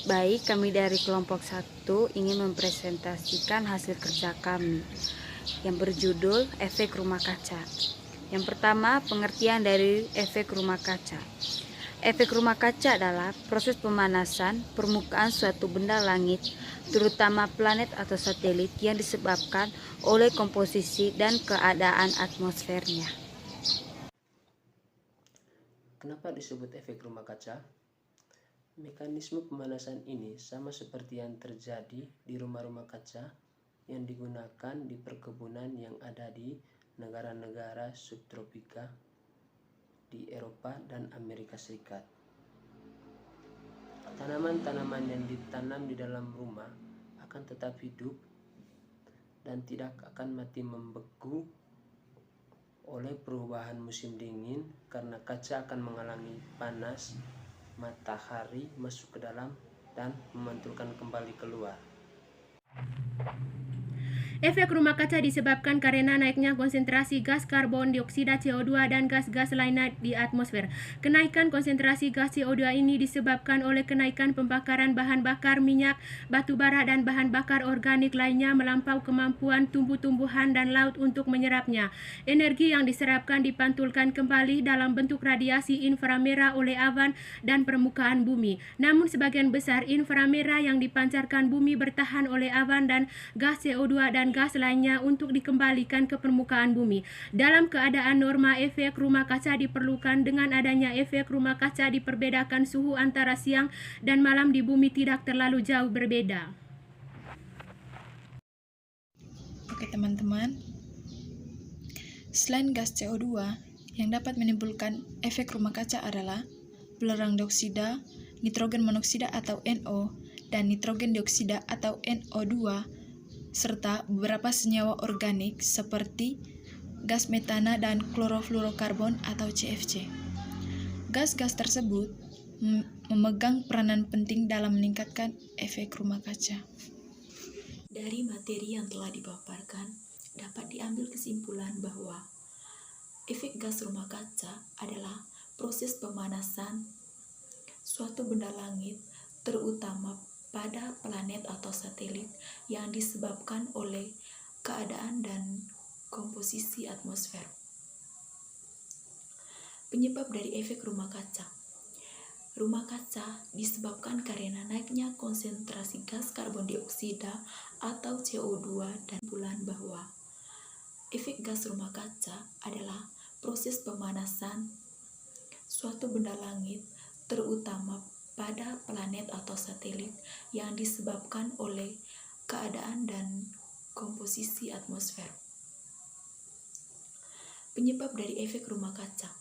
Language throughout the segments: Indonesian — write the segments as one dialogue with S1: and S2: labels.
S1: Baik, kami dari kelompok 1 ingin mempresentasikan hasil kerja kami yang berjudul efek rumah kaca. Yang pertama, pengertian dari efek rumah kaca. Efek rumah kaca adalah proses pemanasan permukaan suatu benda langit, terutama planet atau satelit, yang disebabkan oleh komposisi dan keadaan atmosfernya.
S2: Kenapa disebut efek rumah kaca? Mekanisme pemanasan ini sama seperti yang terjadi di rumah-rumah kaca yang digunakan di perkebunan yang ada di negara-negara subtropika di Eropa dan Amerika Serikat. Tanaman-tanaman yang ditanam di dalam rumah akan tetap hidup dan tidak akan mati membeku oleh perubahan musim dingin karena kaca akan menghalangi panas matahari masuk ke dalam dan memantulkan kembali keluar.
S3: Efek rumah kaca disebabkan karena naiknya konsentrasi gas karbon dioksida CO2 dan gas-gas lainnya di atmosfer. Kenaikan konsentrasi gas CO2 ini disebabkan oleh kenaikan pembakaran bahan bakar minyak, batu bara, dan bahan bakar organik lainnya melampaui kemampuan tumbuh-tumbuhan dan laut untuk menyerapnya. Energi yang diserapkan dipantulkan kembali dalam bentuk radiasi inframerah oleh awan dan permukaan bumi. Namun sebagian besar inframerah yang dipancarkan bumi bertahan oleh awan dan gas CO2 dan gas lainnya untuk dikembalikan ke permukaan bumi. Dalam keadaan normal, efek rumah kaca diperlukan. Dengan adanya efek rumah kaca diperbedakan suhu antara siang dan malam di bumi tidak terlalu jauh berbeda.
S4: Oke teman-teman, selain gas CO2 yang dapat menimbulkan efek rumah kaca adalah belerang dioksida, nitrogen monoksida atau NO, dan nitrogen dioksida atau NO2, serta beberapa senyawa organik seperti gas metana dan klorofluorokarbon atau CFC. Gas-gas tersebut memegang peranan penting dalam meningkatkan efek rumah kaca.
S5: Dari materi yang telah dipaparkan, dapat diambil kesimpulan bahwa efek gas rumah kaca adalah proses pemanasan suatu benda langit, terutama pada planet atau satelit, yang disebabkan oleh keadaan dan komposisi atmosfer. Penyebab dari efek rumah kaca. Rumah kaca disebabkan karena naiknya konsentrasi gas karbon dioksida atau CO2 dan bulan bahwa efek gas rumah kaca adalah proses pemanasan suatu benda langit, terutama pada planet atau satelit, yang disebabkan oleh keadaan dan komposisi atmosfer. Penyebab dari efek rumah kaca.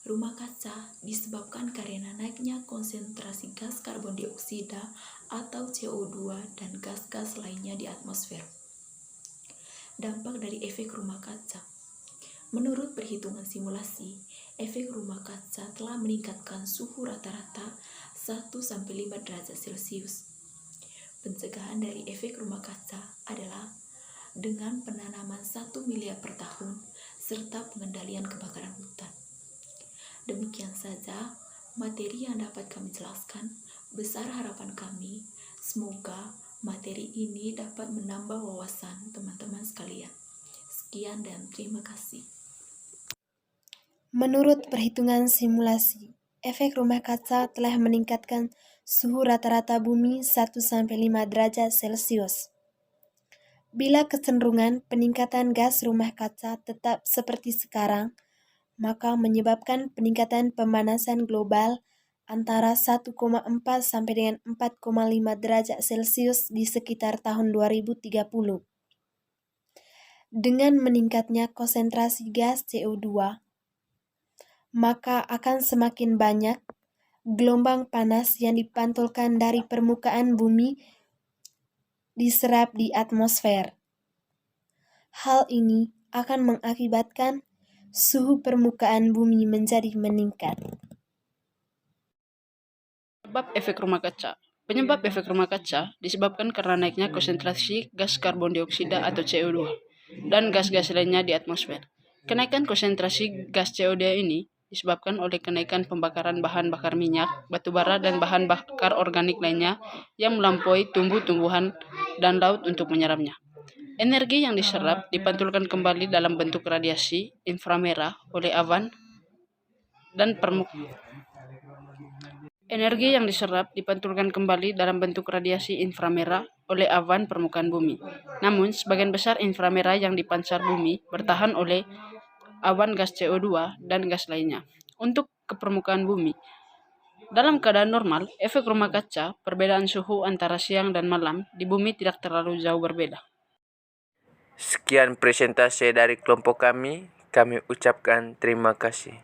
S5: Rumah kaca disebabkan karena naiknya konsentrasi gas karbon dioksida atau CO2 dan gas-gas lainnya di atmosfer. Dampak dari efek rumah kaca. Menurut perhitungan simulasi, efek rumah kaca telah meningkatkan suhu rata-rata 1-5 derajat Celcius. Pencegahan dari efek rumah kaca adalah dengan penanaman 1 miliar per tahun serta pengendalian kebakaran hutan. Demikian saja materi yang dapat kami jelaskan. Besar harapan kami, semoga materi ini dapat menambah wawasan teman-teman sekalian. Sekian dan terima kasih.
S6: Menurut perhitungan simulasi, efek rumah kaca telah meningkatkan suhu rata-rata bumi 1-5 derajat Celcius. Bila kecenderungan peningkatan gas rumah kaca tetap seperti sekarang, maka menyebabkan peningkatan pemanasan global antara 1,4 sampai dengan 4,5 derajat Celcius di sekitar tahun 2030. Dengan meningkatnya konsentrasi gas CO2, maka akan semakin banyak gelombang panas yang dipantulkan dari permukaan bumi diserap di atmosfer. Hal ini akan mengakibatkan suhu permukaan bumi menjadi meningkat.
S7: Penyebab efek rumah kaca disebabkan karena naiknya konsentrasi gas karbon dioksida atau CO2 dan gas-gas lainnya di atmosfer. Kenaikan konsentrasi gas CO2 ini disebabkan oleh kenaikan pembakaran bahan bakar minyak, batu bara, dan bahan bakar organik lainnya yang melampaui tumbuh-tumbuhan dan laut untuk menyerapnya. Energi yang diserap dipantulkan kembali dalam bentuk radiasi inframerah oleh awan dan Energi yang diserap dipantulkan kembali dalam bentuk radiasi inframerah oleh awan permukaan bumi. Namun, sebagian besar inframerah yang dipancar bumi bertahan oleh awan gas CO2 dan gas lainnya untuk ke permukaan bumi. Dalam keadaan normal, efek rumah kaca, perbedaan suhu antara siang dan malam di bumi tidak terlalu jauh berbeda.
S8: Sekian presentasi dari kelompok kami ucapkan terima kasih.